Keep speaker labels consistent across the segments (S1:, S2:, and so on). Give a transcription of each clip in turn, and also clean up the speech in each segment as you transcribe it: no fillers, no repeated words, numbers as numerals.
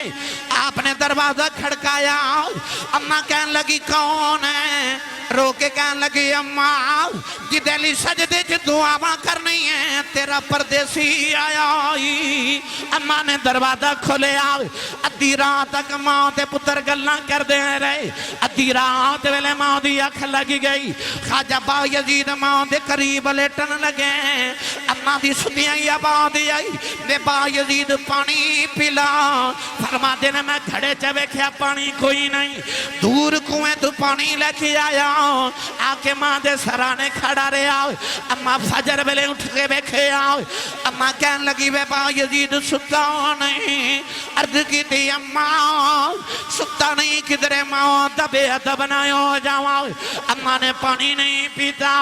S1: آپ نے دروازہ کھڑکایا، اماں کہنے لگی کون ہے؟ رو کے کہنے لگی اماں جدے لی سجدے چ دعاواں کرنی ہے تیرا پردیسی آیا ہوئی۔ اماں نے دروازہ کھولیا، ادھی رات تک ماں تے پتر گلاں کر دے رہے، ادھی رات ویلے ماں دی اکھ لگی گئی، خواجہ با یزید ماں دے قریب لیٹن لگے، اماں دی سنیاں آواز آئی بے با یزید پانی پلا، فرما دینے میں گھڑے چوے کیا پانی کوئی نہیں، دور کنویں تو پانی لے کے آیا، آکے ماں دے سرانے کھڑا رہے آؤ، اماں فجر بلے اٹھ کے بیکھے آؤ، اماں کہنے لگی بے با یزید ستا نہیں، عرض کی تھی اماں ستا نہیں کدھرے ماں دبے ادب نہ ہو جاؤ، اماں نے پانی نہیں پیتا،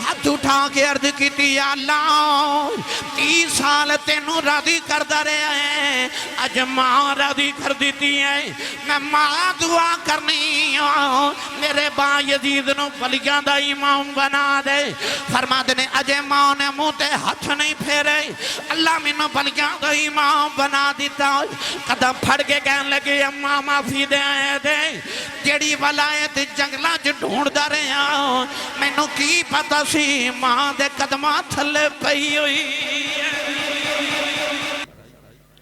S1: ہاتھ اٹھا کے عرض کی تھی اللہ 30 سال تینوں راضی کر دا رہے ہیں، اج ماں راضی کر دیتی ہے، میں ماں دعا کرنی ہوں میرے با یزید نو پلیاں دا امام بنا دے، فرما دینے اجے ماں نے منہ تے ہاتھ نہیں پھیرے، اللہ میں نو پلیاں دا امام بنا دیتا، قدم پھڑ کے کہنے لگے اماں معافی دے آئے دے، جیڑی ولایت جنگلہ جو ڈھونڈ دا رہے ہیں میں نو کی پتا سی ماں دے قدمہ تھلے پئی ہوئی۔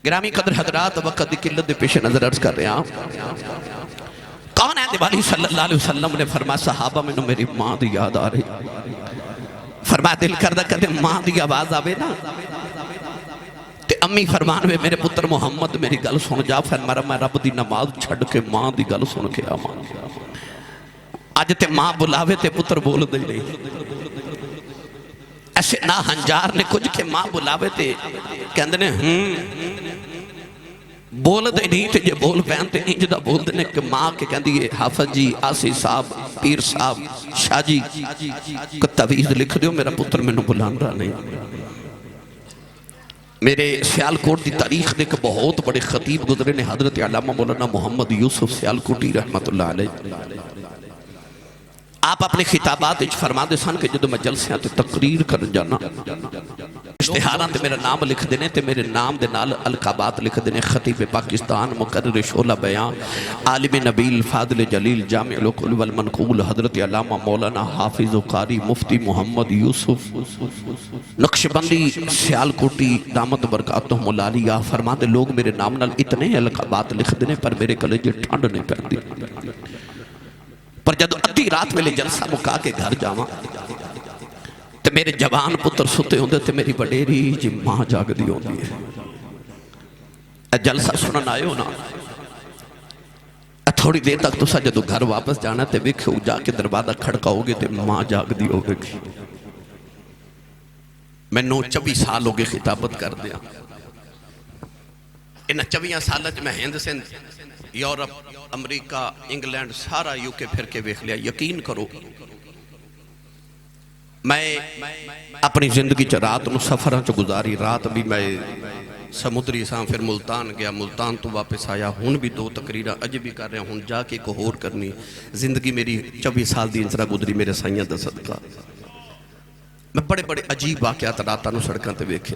S1: گرامی قدر حضرات وقت دی قلت دے پیش نظر عرض کر رہے ہیں، کون ہے دیوالی صلی اللہ علیہ وسلم نے فرمایا صحابہ میں نو میری ماں دی یاد آ رہی، فرمایا دل کردہ کہتے ماں دی آواز آوے نا تے امی فرمان میں میرے پتر محمد میری گل سن جا، فرمایا میں رب دی نماز چھڑ کے ماں دی گل سن کے آمان، آج تے ماں بلاوے تے پتر بول دے نہیں، ایسے نہ ہنجار نے کچھ کہ ماں بلاوے تے کہندنے بول دے نہیں تے جے بول پہنتے انجدہ بول دینے کہ ماں کے کہندی ہے حافظ جی آسی صاحب پیر صاحب شاہ جی کو تعویذ لکھ دیو میرا پتر میں نو بلان رہا نہیں۔ میرے سیالکوٹ دی تاریخ دے کہ بہت بڑے خطیب گزرے نے حضرت علامہ مولانا محمد یوسف سیالکوٹی رحمت اللہ علیہ، آپ اپنے خطابات اچھ فرما دے سن کہ جدو میں جلسیاں تے تقریر کر جانا اشتہاران تے میرا نام لکھ دینے تے میرے نام دے نال القابات لکھ دینے خطیب پاکستان مقرر شعلہ بیان عالم نبیل فاضل جلیل جامع العقول والمنقول حضرت علامہ مولانا حافظ و قاری مفتی محمد یوسف نقشبندی سیالکوٹی دامت برکاتہم العالیہ فرما دے لوگ میرے نام نال اتنے القابات لکھ دینے پر میرے کلیجے ٹھنڈ نہیں پہن دی، پر جدو ادھی رات میں لے جلسہ مکا کے گھر جاواں تے میرے جوان پتر ستے ہوندے تے میری بڑیری جی ماں جاگ دی ہوندی ہے، اے جلسہ سنن آئے ہو نا، اے تھوڑی دیر تک تسا جدو گھر واپس جانا تے ویکھو جا کے دروازہ کھڑکا ہوگے تے ماں جاگ دی ہوگے گی، میں 24 سال ہوگے خطابت کر دیا، انہا 24 سالت میں ہند سندھ یورپ امریکہ انگلینڈ سارا یوکے پھر کے ویکھ لیا، یقین کرو میں اپنی زندگی چا رات نو سفران چا گزاری، رات بھی میں سمندری ساں پھر ملتان گیا، ملتان تو واپس آیا، ہون بھی 2 تقریرہ اج بھی کر رہے ہیں، ہون جا کے کو ہور کرنی، زندگی میری 24 سال دی انسرا گزری میرے سائیاں دا صدقہ، میں بڑے بڑے عجیب واقعات راتاں نو سڑکاں تے ویکھے،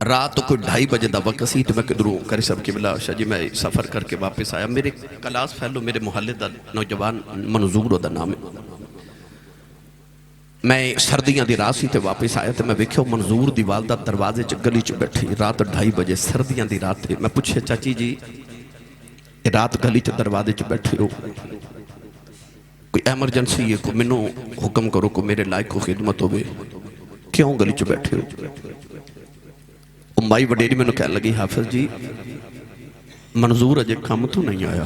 S1: رات تو کوئی 2:30 بجے دا وقت سی تو میں کدھروں کری سب کی بلا شاہ جی میں سفر کر کے واپس آیا، میرے کلاس فیلو میرے محلے دا نوجوان منظور دا نام ہے، میں سردیاں دی رات سی تے واپس آیا تے میں ویکھو منظور دی والدہ دروازے چ گلی چ بیٹھی، رات 2:30 بجے سردیاں دی رات تے میں پوچھے چاچی جی رات گلی چ دروازے چ بیٹھے ہو کوئی ایمرجنسی ہے کو منو حکم کرو کو میرے لائق کو خدمت ہوئے کیوں گلی چ بیٹھے ہو؟ امائی وڈیری میں نے کہنے لگی حافظ جی منظور اجے کام تو نہیں آیا،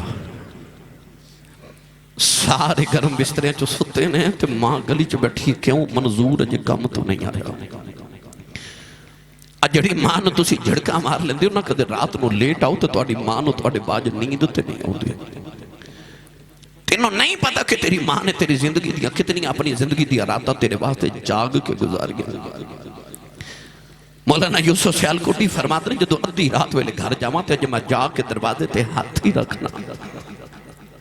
S1: سارے گرم بستریں چو ستے نے تو ماں گلی چو بیٹھی کیوں منظور اجے کام تو نہیں آیا، اجڑی ماں نو تسی جھڑکا مار لیندے ہو نا کدے رات نو لیٹ آؤ تو توڑی ماں نو توڑے باج نیند تے نہیں ہو دے، تینوں نہیں پتا کہ تیری ماں نے تیری زندگی دیا کتنی اپنی زندگی دیا راتہ تیرے واسطے جاگ کے گزار گیا۔ مولانا یوسف سیالکوٹی فرماتے ہیں جدو ادھی رات ویلے گھر جاواں تے جب میں جا کے دروازے تے ہاتھ ہی رکھنا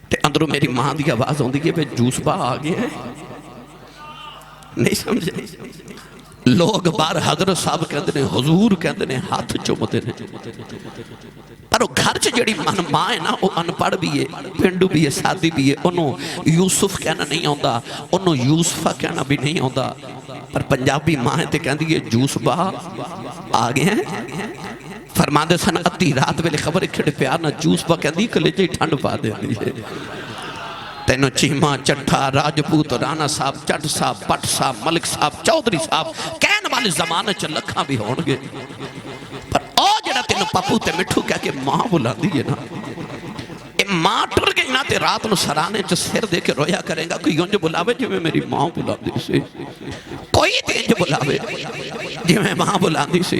S1: تے اندروں میری ماں دی آواز ہوندی ہے بے جوس با آگئے ہیں، نہیں سمجھے لوگ بار حضرت صاحب کہندے نے حضور کہندے نے ہاتھ چومتے نے پر وہ گھر چ جڑی ماں ہے نا وہ ان پڑھ بھی ہے پنڈو بھی ہے سادی بھی ہے انہوں یوسف کہنا نہیں آندا انہوں یوسفہ کہنا بھی نہیں آندا پر پنجابی ماں ہے تے کہندی ہے جوس با آگے ہیں فرما دے سن ادھی رات ویلے خبر کھڑے پیار نہ جوس با کہندی کلیجے ٹھنڈ پا دے تینو چیمہ چٹھا راجپوت رانا صاحب چٹ صاحب پٹ صاحب ملک صاحب چودری صاحب کہن والے زمانے چ لکھاں بھی ہون گے پر او جڑا تینو پپو تے مٹھو کہہ کے ماں بلا دیئے نا اے ماں ٹر گئی نا تے رات نو سرانے چ سر دے کے رویا کریں گا کوئی یونج بلاوے جو میں میری ماں بلا دی سے کوئی تینج بلاوے جو میں ماں بلا دی سے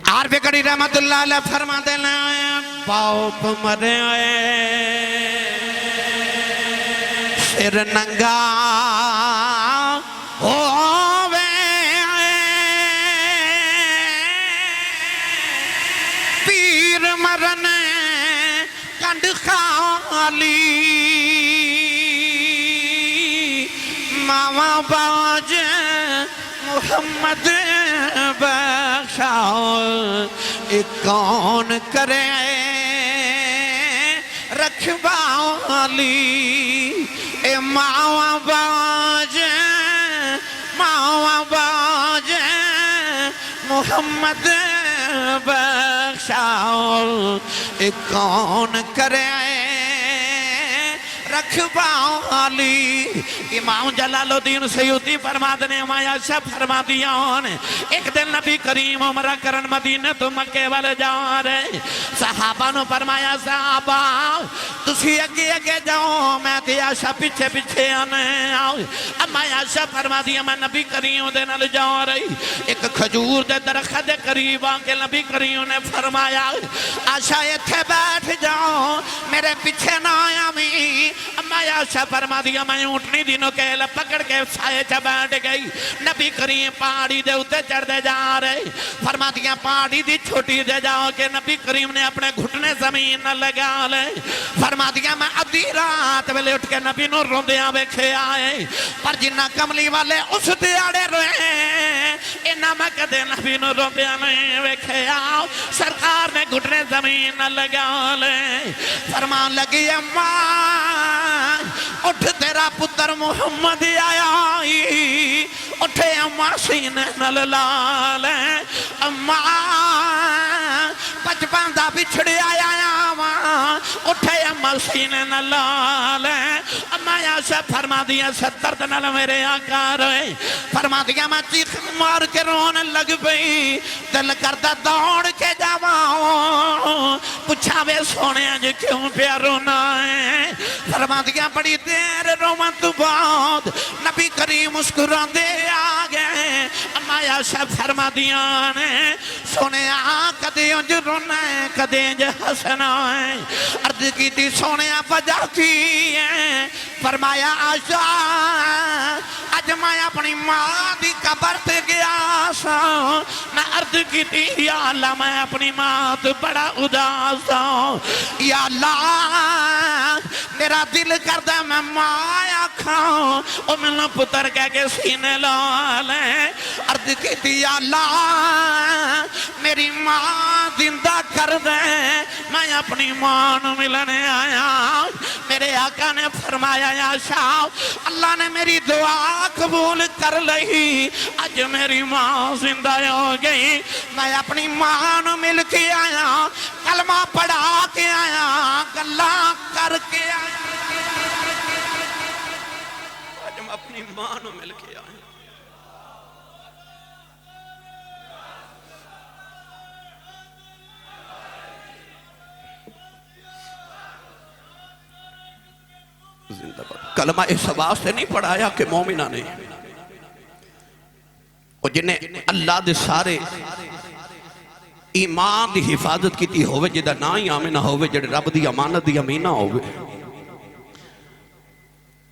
S1: عارف کڑی رحمت اللہ علیہ فرما دینا پاپ مرے سر ننگا ہووے پیر مرن کنڈ خالی ماما باج محمد بخشاؤ ایک کون کرے رکھوالی اے ماوا باج محمد بخشاؤ اے کون کرے رکھوالی امام جلال الدین سیوطی فرما دنے مایا شب فرما دیان ایک دن نبی کریم عمرہ کرن مدینہ تو مکے والے جا رہے صحابہ نو فرمایا صحابہ تسی اگے اگے جاؤ میں تے عائشہ پیچھے پیچھے آنے آؤ اما عائشہ فرما دیا میں نبی کریم دے نال جا رہی ایک کھجور دے درخت دے قریب آنکے نبی کریم نے فرمایا عائشہ اتھے بیٹھ جاؤ میرے پیچھے نہ آیا می اما عائشہ فرما دیا میں اونٹنی دینوں کے پکڑ کے سائے چا بیٹھ گئی نبی کریم پہاڑی دے اتے چڑھ دے جا رہے فرما دیا پہاڑی دی چھوٹی دے جاؤ کہ نبی کریم نے اپنے گھٹنے زمین نہ لگا لے فرما دیا میں ادھی رات ویلے اٹھ کے نبی نو روندیاں ویکھے آئے پر جنہ کملی والے اس دیاڑے روئے انہاں میں کدے نبی نو روندیاں نہیں ویکھے آؤ سرکار نے گھٹنے زمین نہ لگا لے فرمان لگی اماں اٹھ تیرا پتر محمد آیا اٹھے اماں سینے نل لالے اماں بچپن دا بچھڑے آیا اماں اٹھے اماں سینے نل لالے اماں عائشہ فرما دیا 70 نل میرے آقا روئے فرما دیا میں چیخ مار کے رونے لگ پئی دل کرتا دوڑ کے جاواں پوچھا وے سونے جو کیوں پیا رونا ہے فرما دیا بڑی دیر رومن تو بعد نبی کریم مسکران دے آگئے اما عائشہ فرما دیا نے سونے کدے انج رونا ہے کدے انج ہسنا ہے عرض کی تھی سونے وجہ کی ہے فرمایا عائشہ اج میں اپنی ماں دی قبر تے گیا سا میں عرض کی تھی یا اللہ میں اپنی ماں تو بڑا اداس ہوں یا اللہ میرا دل کردہ میں ماں کھاؤں او ملنا پتر کہہ کے سینے لالیں عرض کی تھی یا اللہ میری ماں زندہ کر دے میں اپنی ماں نو ملنے آیا میرے آقا نے فرمایا یا شاہ اللہ نے میری دعا قبول کر لئی اج میری ماں زندہ ہو گئی میں اپنی ماں نو مل کے آیا کلمہ پڑھا کے آیا گلہ کر کے آیا اج میں اپنی ماں نو مل کے آیا کلمہ اس واسطے نہیں پڑھایا کہ مومنہ نے اور جنہیں اللہ دے سارے ایمان دی حفاظت کی تھی ہوئے جدہ نا ہی آمنہ ہوئے جدہ رب دی امانت دی امینہ ہوئے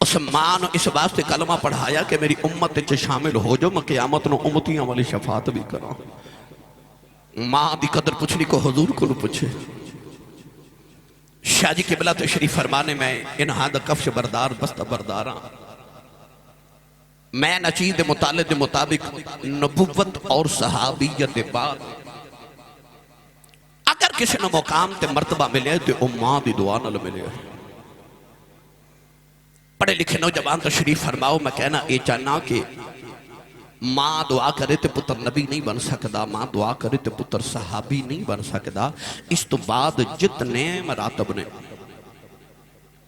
S1: اس ماں نے اس واسطے کلمہ پڑھایا کہ میری امت چے شامل ہو جو میں قیامت نو امتیاں والی شفاعت بھی کرا ماں دی قدر پوچھنی کو حضور کو پوچھے شاہ جی قبلہ تشریف فرمانے میں انہا دا کفش بردار بستہ برداراں میں نچید مطالعے کے مطابق نبوت اور صحابیت بعد اگر کسی نے مقام تے مرتبہ ملے تو وہ ماں دی دعا نال ملے. پڑھے لکھے نوجوان تشریف فرماؤ. میں کہنا یہ چاہنا کہ ماں دعا کرے تے پتر نبی نہیں بن سکتا, ماں دعا کرے تے پتر صحابی نہیں بن سکتا. اس تو بعد جتنے مراتب نے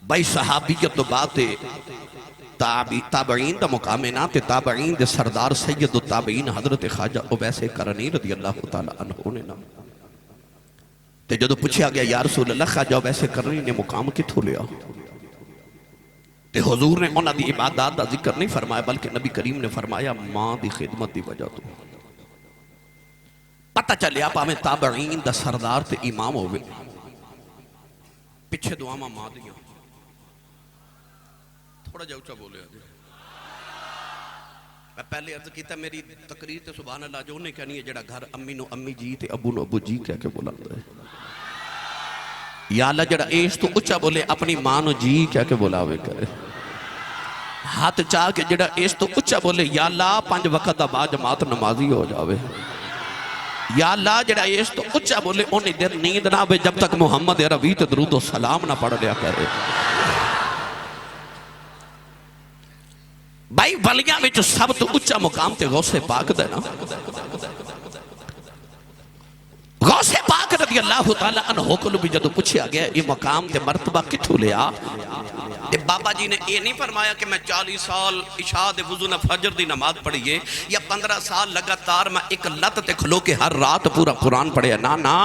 S1: بھائی صحابیت تو بعد تابعین دا مقام نا تے تابعین دے سردار سید التابعین حضرت خواجہ اویس کرنی رضی اللہ تعالیٰ عنہ نے نا تے جدو پوچھا گیا یا رسول اللہ خواجہ اویس کرنی نے مقام کتھوں لیا تے حضور نے انہاں دی عبادات دا ذکر نہیں فرمایا بلکہ نبی کریم نے فرمایا ماں دی خدمت دی وجہ تو. پتہ چلیا پاویں تابعین دا سردار تے امام ہوئے پیچھے دعا ماں دیاں. تھوڑا جا اچھا بولے آجے. میں پہلے عرض کیتا میری تقریر تے سبحان اللہ جو انہیں کہنی ہے جڑا گھر امی نو امی جی تے ابو نو ابو جی کہہ کے بولا ہے. یا اللہ جڑا ایس تو اچھا بولے اپنی ماں نو جی کہہ کے بولا ہوئے کرے. ہاتھ چاہ کے جڑا ایس تو اچھا بولے یا اللہ 5 وقت با جماعت نمازی ہو جاوے. یا اللہ جڑا ایس تو اچھا بولے انہیں دیر نیند نہ بے جب تک محمد عربی تے درود و سلام نہ پڑھ لیا کرے. بھائی ولیاں میں جو سب تو اچھا مقام تے غوث پاک دے نا. غوث پاک رضی اللہ تعالیٰ عنہ کو بھی جدو پوچھا گیا یہ مقام تے مرتبہ کتھوں لیا. بابا جی نے یہ نہیں فرمایا کہ میں 40 سال عشاء دے وضو نہ فجر دی نماز پڑھیے یا 15 سال لگاتار میں ایک لت تے کھلو کے ہر رات پورا قرآن پڑھیا. نا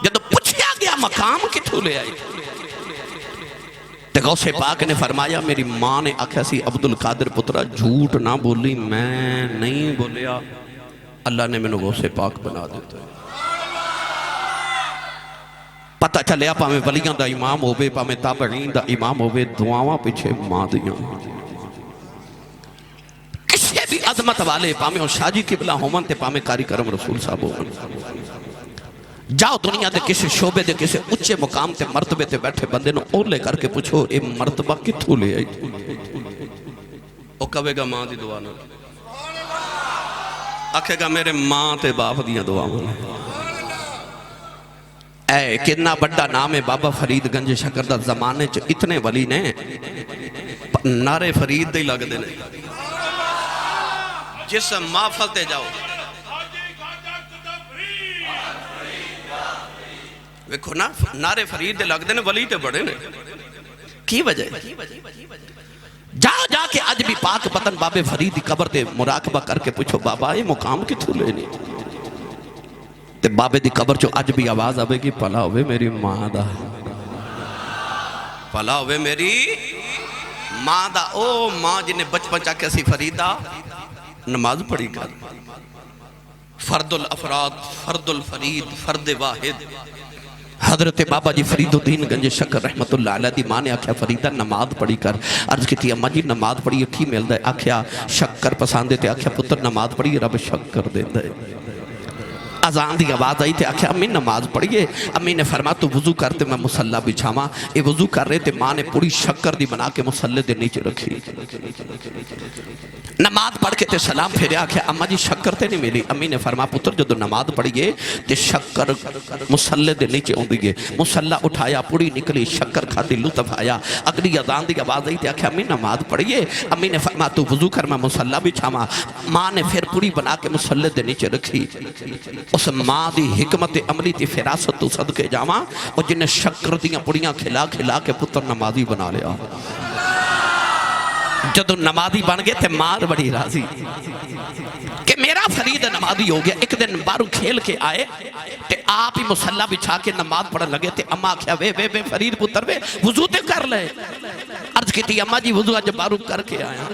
S1: جدو پوچھا گیا مقام کتھوں لیا تے غوث پاک نے فرمایا میری ماں نے آکھا سی عبدالقادر پترہ جھوٹ نہ بولی میں نہیں بولیا اللہ نے میں نے غوث پاک بنا دیتا ہے. پتہ چلیا پاہمیں ولیاں دا امام ہوئے پاہمیں تابعین دا امام ہوئے دعاواں پیچھے ماں دیاں. کسی بھی عظمت والے پاہمیں شاجی قبلہ ہومن تے پاہمیں کاری کرم رسول صاحب ہومن جاؤ دنیا دے کسی شعبے دے کسی اچھے مقام تے مرتبے تے بیٹھے بندے نو اور لے کر کے پوچھو اے مرتبہ کتھوں لے آئی او کہے گا ماں دی دعا نہ آکھے گا میرے ماں تے باپ دیاں دعا نہ. اے کتنا بڑا نام ہے بابا فرید گنج شکردہ زمانے چ اتنے ولی نے نعرے فرید دے لگ دینے جس محفل تے جاؤ ویکھو نا نعرے فرید دے لگ دینے ولی تے بڑے نے کی وجہ ہے. جا کے آج بھی پاک پتن بابے فرید دی قبر تے مراقبہ کر کے پوچھو بابا یہ مقام کتھوں لینی تے بابے دی قبر چو آج بھی آواز آوے گی پلا ہوئے میری ماں دا پلا ہوئے میری ماں دا. او ماں جنہیں بچپن چاہ کیسی فریدہ نماز پڑھی کر فرد الافراد فرد الفرید فرد واحد. حضرت بابا جی فرید الدین گنج شکر رحمت اللہ علیہ دی ماں نے آکھیا فریدہ نماز پڑھی کر. عرض کی تھی اماں جی نماز پڑھی کی مل دے آکھیا شکر پساندے تے آکھیا پتر نماز پڑھی رب شکر دے دے. اذان دی آواز آئی تے آکھیا امی نماز پڑھیے. امی نے فرما تو وضو کرتے میں مسلح بچھاما. اے وضو کر رہے تے ماں نے پوری شکر دی بنا کے مسلح دے نیچے رکھی. نماز پڑھ کے تے سلام پھیرے آکھیا اماں جی شکر تے نہیں ملی. امی نے فرما پتر جو نماز پڑھیے تے شکر مسلح دے نیچے ہوں دیئے. مسلح اٹھایا پوری نکلی شکر کھاتی لطف آیا. اگلی اذان دی آواز آئی تے آکھیا امی نماز پڑھیے. امی نے فرما تو وضو کر میں مسلح بچھاما. ماں نے پھر پوری بنا کے مسلح دے نیچے رکھی. اس ماں دی حکمت عملی تی فراست تو صدقے جاواں اور جنہیں شکر دیاں پڑیاں کھلا کھلا کے پتر نمازی بنا لیا. جدو نمازی بن گئے تھے ماں بڑی راضی کہ میرا فرید نمازی ہو گیا. ایک دن بارو کھیل کے آئے تے آپ ہی مسلح بچھا کے نماز پڑھن لگے تے اماں کیا وے فرید پتر وے وضو تے کر لے. عرض کی تھی اماں جی وضو آج بارو کر کے آیا.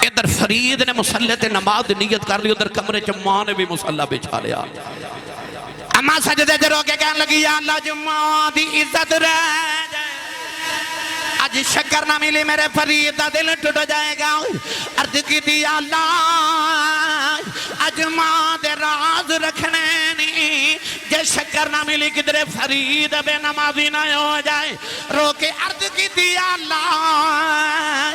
S1: ادھر فرید نے مسلح تے نماز نیت کر لی. ادھر کمرے چماں نے بھی مسلح بچھا لیا. اماں سجدے جرو کے کہنے لگی یا اللہ جمعہ دی عزت رہ جائے آج شکر نہ ملی میرے فرید دا دل ٹوٹ جائے گا. عرض کی دی یا اللہ آج ماں دے راز رکھنے نہیں جے شکر نہ ملی کدرے فرید بے نمازی نہ ہو جائے. رو کے عرض کی دی یا اللہ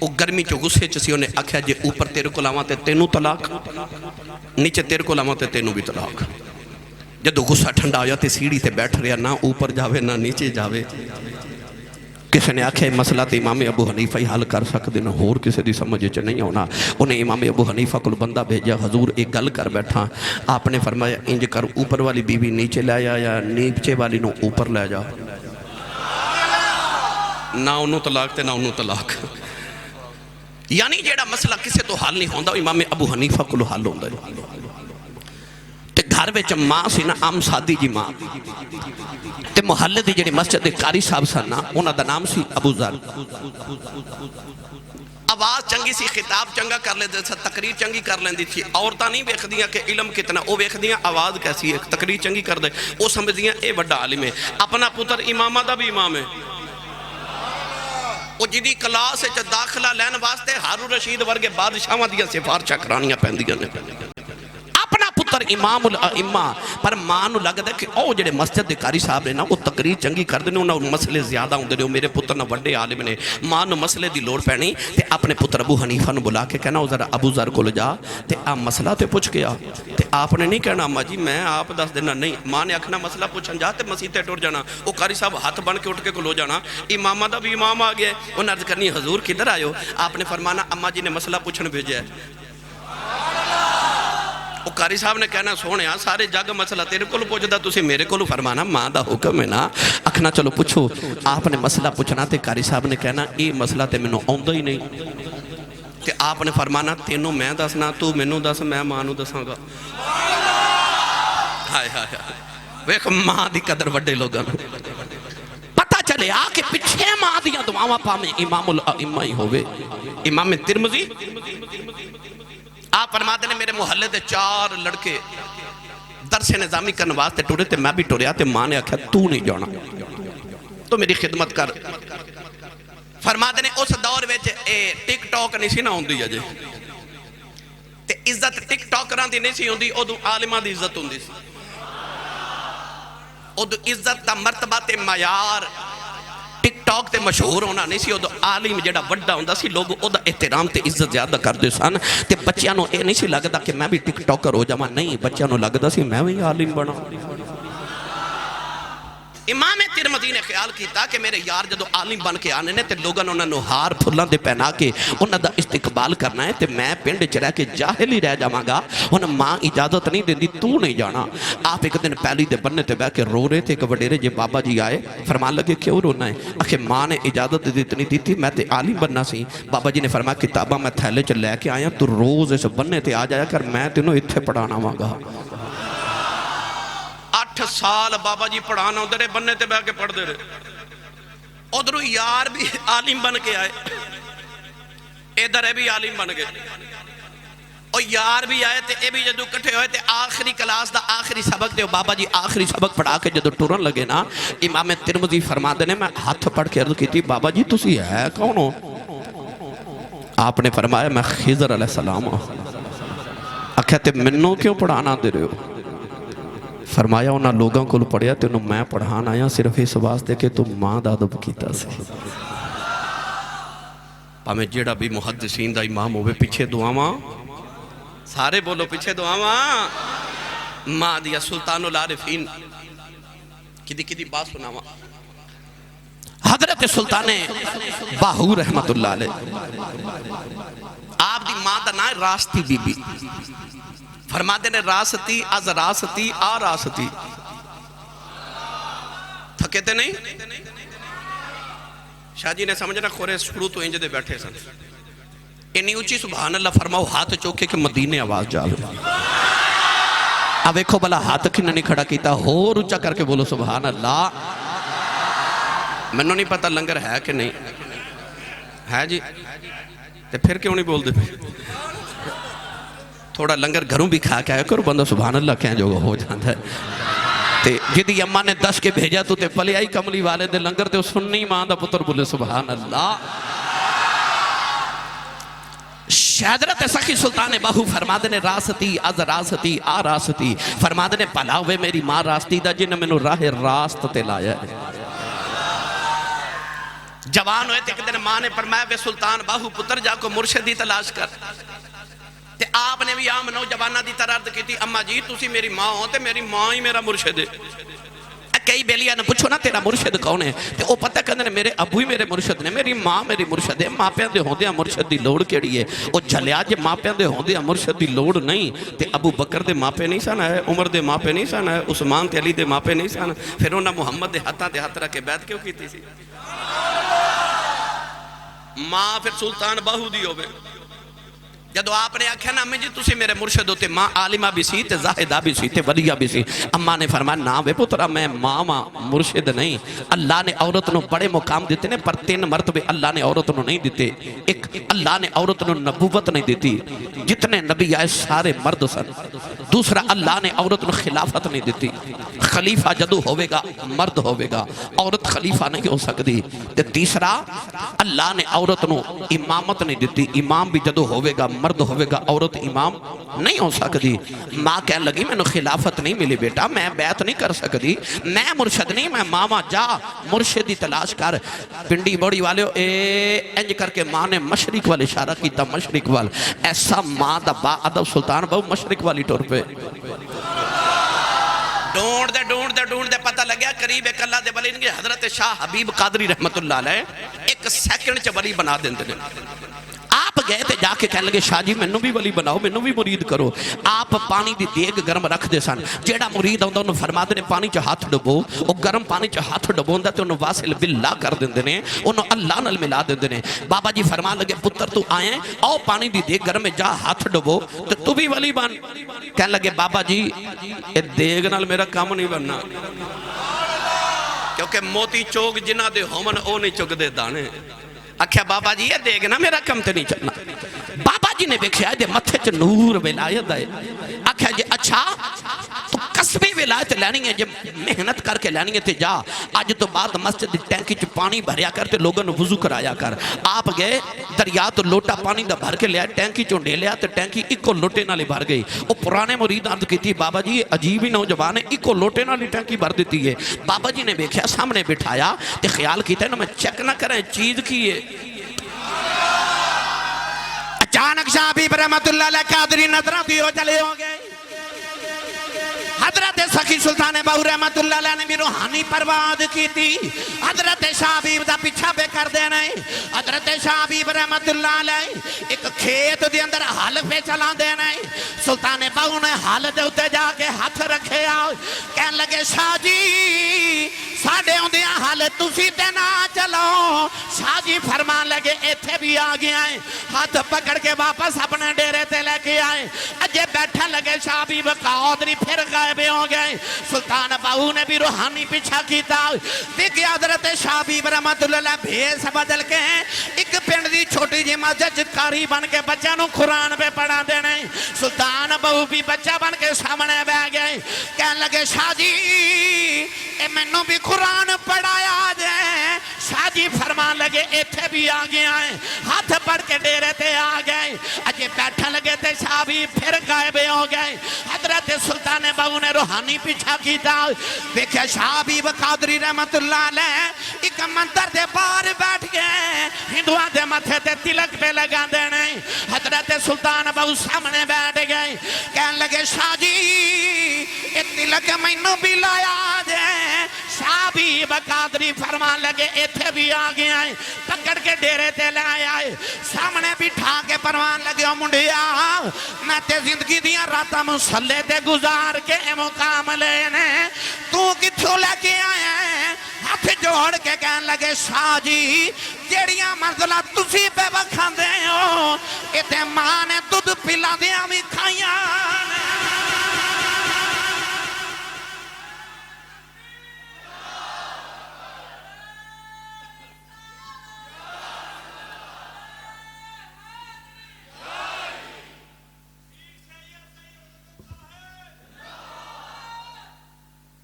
S2: وہ گرمی چو غصے چسی انہیں آکھیا جے اوپر تیرے کو لاواں تے تینوں طلاق نیچے تیرے کو لاواں تے تینوں بھی طلاق جدو غصہ ٹھنڈا ہویا تے سیڑھی تے بیٹھ رہا نہ اوپر جاوے نہ نیچے جاوے کسی نے آکھے مسئلہ تے امام ابو حنیفہ ہی حل کر سکتے نہ ہور کسی دی سمجھے چ نہیں ہونا انہیں امام ابو حنیفہ کو بندہ بھیجا حضور ایک گل کر بیٹھا آپ نے فرمایا انج کر اوپر والی بی بی نیچے لے جا یا نیچے والی نو اوپر لے جا نہ انہوں طلاق تے نہ انہوں طلاق یعنی جیڑا مسئلہ کسے تو حل نہیں ہوندہ امام ابو حنیفہ کو حل ہوندہ تے گھر وچ ماں سی نا عام سادی جی ماں تے محلے دی جڑی مسجد قاری صاحب سن نا انہاں دا نام سی ابو ذر آواز چنگی سی خطاب چنگا کر لیندے سی تقریر چنگی کر لیندی تھی عورتاں نہیں ویکھدیاں کہ علم کتنا او ویکھدیاں آواز کیسی ہے تقریر چنگی کر دے او سمجھدیاں اے بڑا عالم ہے اپنا پتر امامہ دا بھی امام ہے وہ جدی کلاس ہے داخلہ لین واسطے ہارون رشید ورگے بادشاہاں دیا سفارشاں کرانیاں پہندیاں نے اپنا پتر امام الائمہ پر مانو لگ دے کہ او جڑے مسجد قاری صاحب نے نا وہ تقریر چنگی کر دینے انہوں مسئلے زیادہ ہوں دے میرے پتر نا وڈے عالم نے مانو مسئلے دی لوڑ پہنی تے اپنے پتر ابو حنیفہ نے بلا کے کہنا ذرا ابو ذر کو لجا تے آپ مسئلہ تے پوچھ گیا تے آپ نے نہیں کہنا اما جی میں آپ دس دینا نہیں ماں نے اکھنا مسئلہ پوچھن جا تے مسیح تے ٹور جانا وہ قاری صاحب ہاتھ بن کے اٹھ کے کلو جانا امامہ دا بھی امام آگیا انہوں نے عرض کرنی حضور کدھر آئے ہو آپ نے فرمانا اما جی نے مسئلہ پوچھن بھیجا ہے وہ قاری صاحب نے کہنا سونے سارے جگ مسئلہ تیرے کو پوچھ دا تُسی میرے کو فرمانا ماں دا حکم ہے نا اکھنا چلو پوچھو آپ نے مسئلہ پوچھنا تے قاری صاحب نے کہنا اے مسئلہ تے میں نو آؤندہ ہی نہیں تے آپ نے فرمانا تینوں میں دسنا تو میں نو دس میں ماں نو دساں گا ہائے ہائے ہائے ویک ماں دی قدر وڈے لوگاں پتہ چلے آکے پچھے ماں دیا دعاواں پا میں امام الائمہ ہی ہوئے امام ترمذی آپ فرماتے نے میرے محلے دے 4 لڑکے درس نظامی کرنے واسطے ٹورے تے میں بھی ٹوریا تے ماں نے آکھا تو نہیں جانا تو میری خدمت کر فرماتے نے اس دور ویچ ٹک ٹاک نہیں سی نہ ہوندی ہے جے تے عزت ٹک ٹاکران دی نہیں سی ہوندی او دو عالمہ دی عزت ہوندی سی او دو عزت دا مرتبہ تے معیار ٹک ٹاک تے مشہور ہونا نہیں سی او دو عالم جڑا وڈا ہوندہ سی لوگ او دا احترام تے عزت زیادہ کر دے سن تے بچیاں نو اے نہیں سی لگدا کہ میں بھی ٹک ٹاکر ہو جاواں نہیں بچیاں نو لگدا سی میں بھی عالم بنا امام ترمذی نے خیال کیتا کہ میرے یار جدو عالم بن کے آنے نے تے لوگاں انہوں نے ہار پھلاں دے پہنا کے انہوں دا استقبال کرنا ہے تے میں پنڈ چ رہ کے جاہل ہی رہ جاواں گا انہوں ماں اجازت نہیں دیندی تو نہیں جانا آپ ایک دن پہلی دے بننے تے بیٹھ کے رو رہے تھے ایک وڈیرے جے بابا جی آئے فرمان لگے کیوں رونا ہے آخر ماں نے اجازت اتنی دی تھی میں تے عالم بننا سی بابا جی نے فرمایا کتاباں میں تھیلے چ لے کے آیا تو روز اس بننے تے آ جایا کر میں تینوں اتھے پڑھانا واں 8 سال بابا جی پڑھانا ہوندے رہے بننے تے بیٹھ کے پڑھ دے رہے ادھروں یار بھی عالم بن کے آئے ادھر بھی عالم بن گئے اور یار بھی آئے تے اے بھی جدو کٹھے ہوئے تے آخری کلاس دا آخری سبق دے بابا جی آخری سبق پڑھا کے جدو ٹورن لگے نا امام ترمذی فرما دینے میں ہاتھ پڑھ کے عرض کی تھی بابا جی تسی ہے کون ہو آپ نے فرمایا میں خضر علیہ السلام کہتے منوں کیوں پڑھانا دے رہے ہو فرمایا انہاں لوگوں کو پڑھیا تے انہوں میں پڑھان آیا صرف اس واسطے کہ تم ماں دادب کیتا سے پامیں جیڑا بھی محدثین دا امام ہوئے پیچھے دعاواں سارے بولو پیچھے دعاواں ماں دیا سلطان العارفین کدی بات سناواں حضرت سلطان باہو رحمت اللہ علیہ آپ دی ماں دا نام راستی بی بی فرما دینے راستی از راستی آ راستی تھکے تے نہیں شاہ جی نے سمجھنا خورے شروع تو انجے دے بیٹھے سن انہی اچھی سبحان اللہ فرماؤ ہاتھ چوکے کہ مدینے آواز جاوے اب ایکھو بلا ہاتھ کھنا نہیں کھڑا کیتا ہور اچھا کر کے بولو سبحان اللہ میں نے نہیں پتا لنگر ہے کہ نہیں ہے جی تے پھر کیوں نہیں بول دے تھوڑا لنگر گھروں بھی کھا کے آئے کرو بندہ سبحان اللہ کہیں جو ہو جاتا ہے تے جدی اممہ نے 10 کے بھیجا تو تے پلے آئی کملی والے دے لنگر تے سننی ماں دا پتر بولے سبحان اللہ حضرت سخی سلطان باہو فرما دینے راستی از راستی آ راستی فرما دینے پلاوے میری ماں راستی دا جن میں نو راہ راست تے لایا ہے جوان ہوئے تھے ایک دن ماں نے فرمایا وے سلطان باہو پتر جا کو مرشدی تلاش کر تے آپ نے بھی عام نوجوانہ دی طرح عرض کی تھی اما جی تسی میری ماں ہو تے میری ماں ہی میرا مرشد ہے کئی بیلیاں نے پوچھو نا تیرا مرشد کون ہے تے او پتہ کہندے میرے ابو ہی میرے مرشد نے میری ماں میری مرشد ہے ماں پیاں دے ہوندیاں مرشد دی لوڑ کیڑی ہے او جھلیا جے ماں پیاں دے ہوندیاں مرشد دی لوڑ نہیں تے ابو بکر دے ماں پے نہیں سن ہے عمر دے ماں پے نہیں سن ہے عثمان تے علی دے ماں پے نہیں سن پھر انہاں محمد دے ہتھاں تے ہتھ رکھ کے بیعت کیوں کیتی سی ماں پھر سلطان باہو دی ہوئے جدو آپ نے آکھیا نا امی جی تسی میرے مرشد ہوتے ماں عالمہ بھی سی تے زاہدہ بھی سی تے ولیہ بھی سی اماں نے فرمایا نا بے پترہ میں ماں مرشد نہیں اللہ نے عورت نو بڑے مقام دیتے نے پر 3 مرتبے اللہ نے عورت نو نہیں دیتے ایک اللہ نے عورت نو نبوت نہیں دیتی جتنے نبی آئے سارے مرد سن دوسرا اللہ نے عورت نو خلافت نہیں دیتی خلیفہ جدو ہوئے گا مرد ہوئے گا عورت خلیفہ نہیں ہو سکتی تے تیسرا اللہ نے عورت نو امامت نہیں دیتی امام بھی جدو ہوئے گا مرد ہوئے گا عورت امام نہیں ہو سکتی ماں کہنے لگی میں نے خلافت نہیں ملی بیٹا میں بیعت نہیں کر سکتی میں مرشد نہیں میں ماما جا مرشدی تلاش کر پنڈی بوڑی والے انج کر کے ماں نے مشرق والے اشارہ کیتا مشرق وال ایسا ماں دا با ادب سلطان بہو مشرق والی ٹور پہ ڈھونڈ دے پتہ لگیا قریب ایک اللہ دے ولی نے حضرت شاہ حبیب قادری رحمت اللہ علیہ ایک سیکنڈ چ ولی بنا دیندے نے آپ گئے تھے جا کے کہنے لگے شاہ جی میں نو بھی ولی بناؤ میں نو بھی مرید کرو آپ پانی دی دیگ گرم رکھ دے سن جیڑا مرید ہوندہ انہوں فرما دے پانی چا ہاتھ ڈبو وہ گرم پانی چا ہاتھ ڈبو ہوندہ تے انہوں واصل باللہ کر دیندے نے انہوں اللہ نل ملا دیندے نے بابا جی فرما لگے پتر تو آئیں آؤ پانی دی دیگ گرم میں جا ہاتھ ڈبو تو بھی ولی بن کہنے لگے بابا جی دیگ نال میرا کام نہیں بننا کیونکہ موتی چوک جنہ دے ہومن او نہیں چک دے دانے اکھیا بابا جی یہ دیکھنا میرا کم تے نہیں چلنا بابا جی نے دیکھا ہے متھے چ نور ولایت ہے اکھیا جی اچھا تو قصبی ولایت لینی ہے جب محنت کر کے لینی ہے تے جا آج تو بعد مسجد دی ٹینکی چ پانی بھریا کر تے لوگوں نے وضو کرایا کر آپ گئے دریا تو لوٹا پانی دا بھر کے لیا ٹینکی چوں ڈھیلیا تے ٹینکی ایکو لوٹے نال بھر گئی او پرانے مرید عرض کی تھی بابا جی عجیب ہی نوجوان ہے ایکو لوٹے نال ٹینکی بھر دیتی ہے بابا جی نے دیکھا سامنے بٹھایا تے خیال کیتا ہے نا میں چیک نہ کریں چیز کی ہے
S1: اچانک شاہ حبیب رحمت اللہ علیہ قادری نظرہ دیو چلے ہو گئے حضرت سخی سلطان باہو رحمت اللہ علیہ نے بھی روحانی پرواد کی تھی حضرت شاہ حبیب دا پیچھا بے کر دینا ہے حضرت شاہ حبیب رحمت اللہ علیہ ایک کھیت دے اندر حال پہ چلا دینا ہے سلطان باہو نے حال دے اتے جا کے ہاتھ رکھے آؤ کہنے لگے شاہ جی ساڑھے ہوں دیا حال تُسی تے نہ چلو شاہ جی فرمان لگے ایتھے بھی آگے آئیں ہاتھ پکڑ کے واپس اپنے ڈیرے تے لے کے آئیں اجے بیٹھا لگے شاہ حبیب قادری پھر غائب ہو گئے سلطان باہو نے بھی روحانی پیچھا کیتا دیکھیں حضرت شاہ حبیب رحمت اللہ بھیس بدل کے ایک پنڈ دی چھوٹی جی مسجد کاری بن کے بچہ نو قرآن پہ پڑھا دینے سلطان باہو بھی بچہ بن کے سامنے بہ گئے کہنے لگے شاہ جی اے میں نو بھی قرآن پڑھایا جائے شاہ جی فرمان لگے ایتھے بھی آگے آئیں ہاتھ پڑھ کے ڈیرے تے آگئے اجے بیٹھا لگے تے شاہ بھی پھر غائب ہو گئے حضرت سلطان باہو نے روحانی پیچھا کیتا دیکھا شاہ حبیب قادری رحمت اللہ علیہ ایک مندر دے باہر بیٹھ گئے ہندوان دے متھے تے تلک پہ لگا دینے حضرت سلطان باہو سامنے بیٹھ گئے کہنے لگے شاہ جی اے تلک میں نو بھی لایا جائے شاہ حبیب قادری فرمان لگے ایتھے بھی آگے آئے پکڑ کے ڈیرے تے لے آئے سامنے بٹھا کے پروان لگے منڈیا میں تے زندگی دیا راتا مسلے تے گزار کے مقام لینے تو کتھو لے کے آئے ہاتھ جوڑ کے کہنے لگے شاہ جی جیڑیاں منزلہ تسی پہ بکھان دے ہو ایتے ماں نے دودھ پلا دیا بھی کھائیاں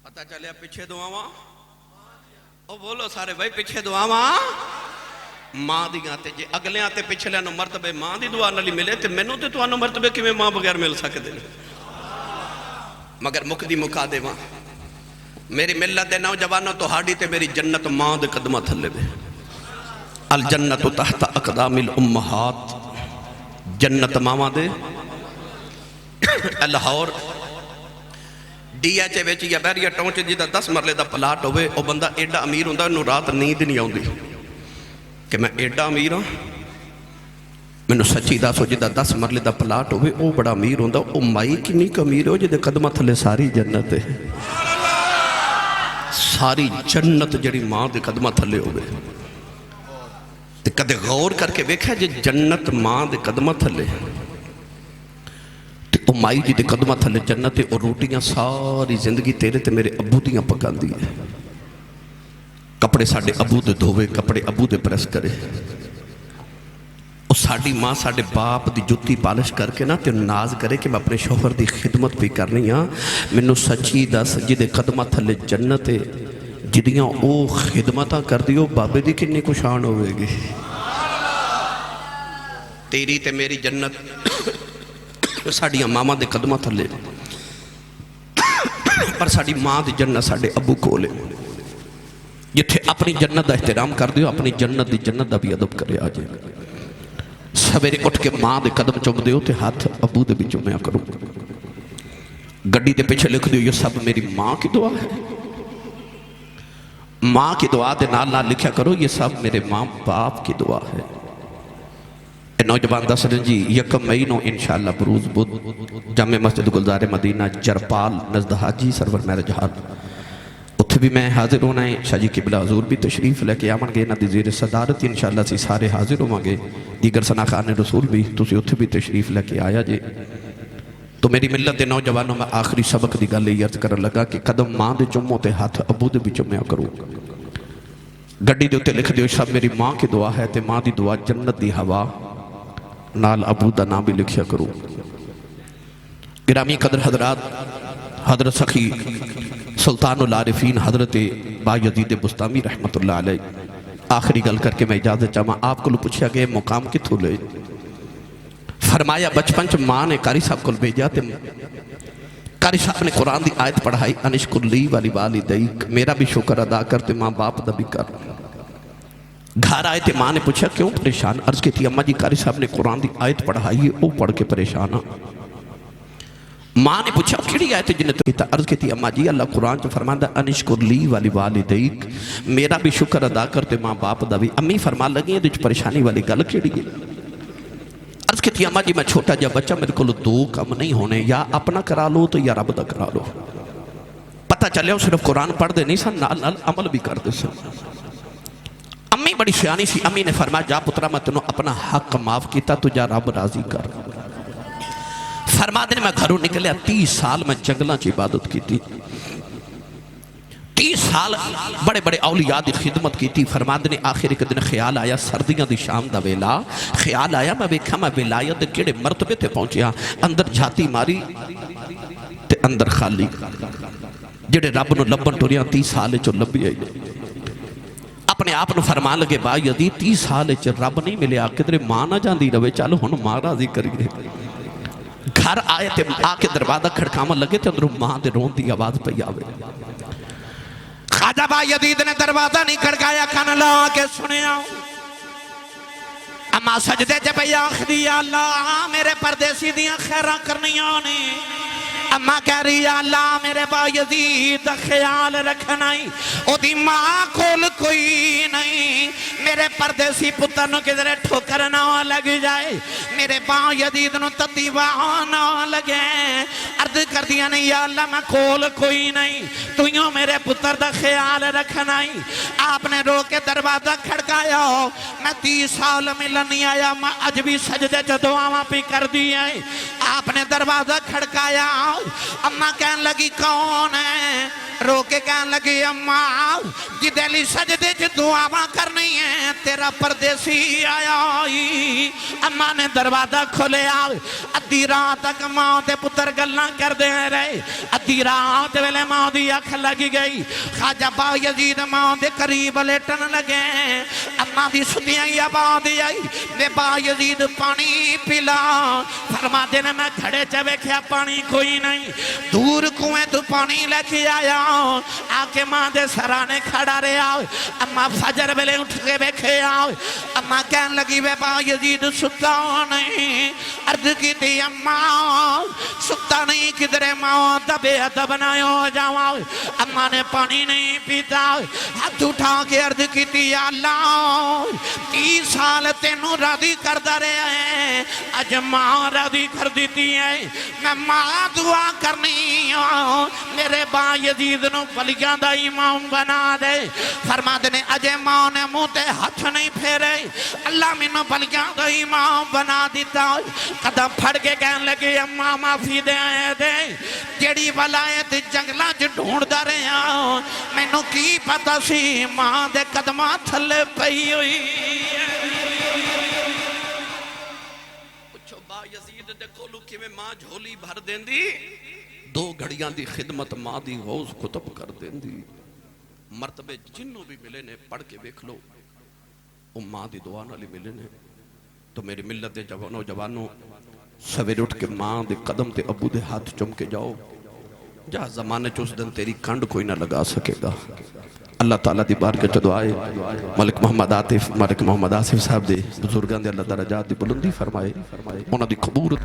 S2: پتہ چلیا پیچھے دعاواں او بولو سارے بھائی پیچھے دعاواں ماں دی گاتے جے اگلے آتے پچھلے انو مرتبے ماں دی دعا نلی ملے تے میں نو تے تو انو مرتبے کی میں ماں بغیر مل سکتے ہیں مگر مقدی مکا دے ماں میری ملت دے نوجوانوں تو ہاڑی تے میری جنت ماں دے قدمہ تھلے بے الجنت تحت اقدام الامہات، جنت ماما دے لاہور ڈی ایچ اے وچ یا بیریا ٹاؤن چ جدا 10 مرلے دا پلاٹ ہوئے، او بندہ ایڈا امیر ہوندا انہوں رات نیند نہیں آؤندی کہ میں ایڈا امیر ہاں۔ مینوں سچی دسو جدا 10 مرلے دا پلاٹ ہوئے او بڑا امیر ہوندا، او مائی کنی امیر ہو جدے قدمہ تھلے ساری جنت ہے، ساری جنت جڑی ماں دے قدمہ تھلے ہوئے۔ تے کدے غور کر کے ویکھیا جے جنت ماں دے قدمہ تھلے تے او مائی جی دے قدمہ تھلے جنت ہے، اور روٹیاں ساری زندگی تیرے تے میرے ابو دیاں پکاندی ہے، کپڑے ساڈے ابو دے دھوے، کپڑے ابو دے پریس کرے، او ساڈی ماں ساڈے باپ دی جُتی پالش کر کے نا تے ناز کرے کہ میں اپنے شوہر دی خدمت بھی کرنی ہاں۔ مینوں سچی دس جدے قدمہ تھلے جنت ہے، جدیاں او خدمتاں کر دیو بابے دی کنی کو شان ہوئے گی۔ تیری تے میری جنت ساڑیاں ماما دے قدمہ تھلے، پر ساڑی ماں دی جنت ساڑے ابو کولے، جتھے اپنی جنت دا احترام کر دیو، اپنی جنت دی جنت دا بھی ادب کرے آجے۔ سویرے اٹھ کے ماں دے قدم چوم دیو تے ہاتھ ابو دے بھی چومیا کرو، گڈی دے پیچھے لکھ دیو یہ سب میری ماں کی دعا ہے، ماں کی دعا دے نال نال لکھیا کرو یہ سب میرے ماں باپ کی دعا ہے۔ اے نوجوان دس رہے جی 1 مئی نو انشاءاللہ بروز بدھ جامع مسجد گلزار مدینہ جرپال نزد حاجی سرور میرج ہال، اتھے بھی میں حاضر ہونا ہے، شاہ جی قبلہ حضور بھی تشریف لے کے آمن گے، نہ دی زیر صدارت انشاءاللہ سی سارے حاضر ہوں گے، دیگر سناخان رسول بھی تسی اتھے بھی تشریف لے کے آیا جے۔ تو میری ملت دے نوجوانوں میں آخری سبق دی گل یہ عرض کرن لگا کہ قدم ماں دے چمو تے ہاتھ ابو دے بھی چمیا کرو، گڈی دے اتنے لکھ دیو سب میری ماں کی دعا ہے تے ماں دی دعا جنت دی ہوا نال ابو دا نام بھی لکھیا کرو۔ گرامی قدر حضرات، حضرت سخی سلطان العارفین حضرت با یزید بستامی رحمت اللہ علیہ آخری گل کر کے میں اجازت چاہاں، آپ کو پوچھا گئے مقام کتھوں لے؟ فرمایا بچپن چ ماں نے قاری صاحب کو بھیجا تے قاری صاحب نے قرآن دی آیت پڑھائی انشکر لی والی والدیک، میرا بھی شکر ادا کرتے ماں باپ دا بھی کر۔ گھر آئے تے ماں نے پوچھا کیوں پریشان؟ عرض کی تھی اماں جی قاری صاحب نے قرآن دی آیت پڑھائی ہے وہ پڑھ کے پریشان ہاں۔ ماں نے پوچھا کیڑی آیت جنہیں تو کہتا؟ عرض کی تھی اماں جی اللہ قرآن جو فرماندہ انشکر لی والی والدیک، میرا بھی شکر ادا کرتے ماں باپ دا بھی۔ امی فرما لگی ہیں دیچ پریشانی والی گل کیڑی ہے؟ عرض کی تھی اماں جی میں چھوٹا جا بچہ میرے کو دو کم نہیں ہونے، یا اپنا کرا لو تو یا رب دا کرا لو۔ پتہ چلے ہو صرف قرآن پڑھ دے نہیں سن، نال نال عمل بھی کر دے سن۔ امی بڑی شیانی سی، امی نے فرمایا جا پترا میں تنوں اپنا حق معاف کیتا تو جا رب راضی کر۔ فرما دینے میں گھروں نکلیا 30 سال میں جنگلاں چی عبادت کی تھی، 30 سال بڑے بڑے اولیاء دی خدمت کی تھی۔ فرما دینے آخر ایک دن خیال آیا سردیاں دی شام دا ویلا، خیال آیا میں بیکھا میں ولایت دے کیڑے مرتبے تے پہنچیا، اندر جھاتی ماری تے اندر خالی، جڑے رب نو لبن ٹوریاں 30 سال چو لبی آئی۔ اپنے آپ نو فرمان لگے با یزید 30 سال چ رب نہیں ملیا، کدھر ماں نہ جاندی روے، چل ہن ماں راضی کریے۔ گھر آئے تے آ کے دروازہ کھڑکاون لگے تے اندروں ماں دے رون دی آواز پئی آوے۔
S1: خواجہ با یزید نے دروازہ نہیں کھڑکایا، کان لا کے سنیا، اما سجدے چ پئی آکھدی اللہ میرے پردیسی دیاں خیراں کرنیاں نے، اما کہہ رہی اللہ میرے با یزید دا خیال رکھنا ہی، او دی ماں کول کوئی نہیں، میرے پردیسی پتر نو کدھرے ٹھوکر نہ لگ جائے، میرے با یزید نو تتیوہ نہ لگے۔ عرض کر دیا نہیں یا اللہ میں کول کوئی نہیں، تو یوں میرے پتر دا خیال رکھنا ہی۔ آپ نے رو کے دروازہ کھڑکایا، میں 30 سال ملن نہیں آیا، میں اج بھی سجدے چ دعاواں پہ کر دی ہے۔ آپ نے دروازہ کھڑکایا، اماں کہن لگی کون ہے؟ رو کے کہن لگی اماں جدے لی سجدے چ دعاواں کرنی ہے تیرا پردیسی آیا ہی۔ اماں نے دروازہ کھولیا، ادھی رات تک ماں تے پتر گلاں کر دے رہے، ادھی رات ویلے ماں دی اکھ لگی گئی، خواجہ با یزید ماں دے قریب لیٹن لگے، اماں دی ستیاں آواز آئی بے با یزید پانی پلا۔ فرما دینے میں گھڑے چ ویکھیا پانی کوئی نہیں، دور کنویں تو پانی لے کے آیا، آکے ماں دے سرانے کھڑا رہا، اما فجر ویلے اٹھ کے ویکھے لگے اما کہن لگی وے با یزید ستا نہیں عرض کی تھی اما ستا نہیں کدھرے ماں دبے ادب نہ ہو جاؤ اما نے پانی نہیں پیتا ہاتھ اٹھا کے عرض کی تھی یا اللہ 30 سال تینوں راضی کردہ رہے ہیں اج ماں راضی کر دیتی ہے میں ماں دعا کرنی ہوں میرے با یزید نو پلیاں دا امام بنا دے فرما دینے اجے ماں نے منہ تے ہاتھ نہیں پھیرے اللہ میں نو پلیاں دا امام بنا دیتا قدم پھڑ کے کہنے لگے اماں معافی دے آئے دے جیڑی ولایت جنگلہ جو ڈھونڈ دا رہے ہیں میں نو کی پتا سی ماں دے قدمہ تھلے پئی ہوئی
S2: پچھو با یزید دے کولو کی میں ماں جھولی بھر دین دی 2 گھڑیاں دی خدمت ماں دی غوث کتب کر دین دی مرتبے جنوں بھی ملے نے پڑھ کے بیکھ لو ماں دی دعا نالی ملے نے تو میری ملت دے جوانوں سویر اٹھ کے ماں دے قدم تے ابو دے ہاتھ چم کے جاؤ جہاں زمانے چوس دن تیری کھنڈ کوئی نہ لگا سکے گا اللہ تعالیٰ دی بار کے دعائے ملک محمد آصف صاحب دے بزرگان دے اللہ درجات دی بلندی فرمائے انہاں دی قبول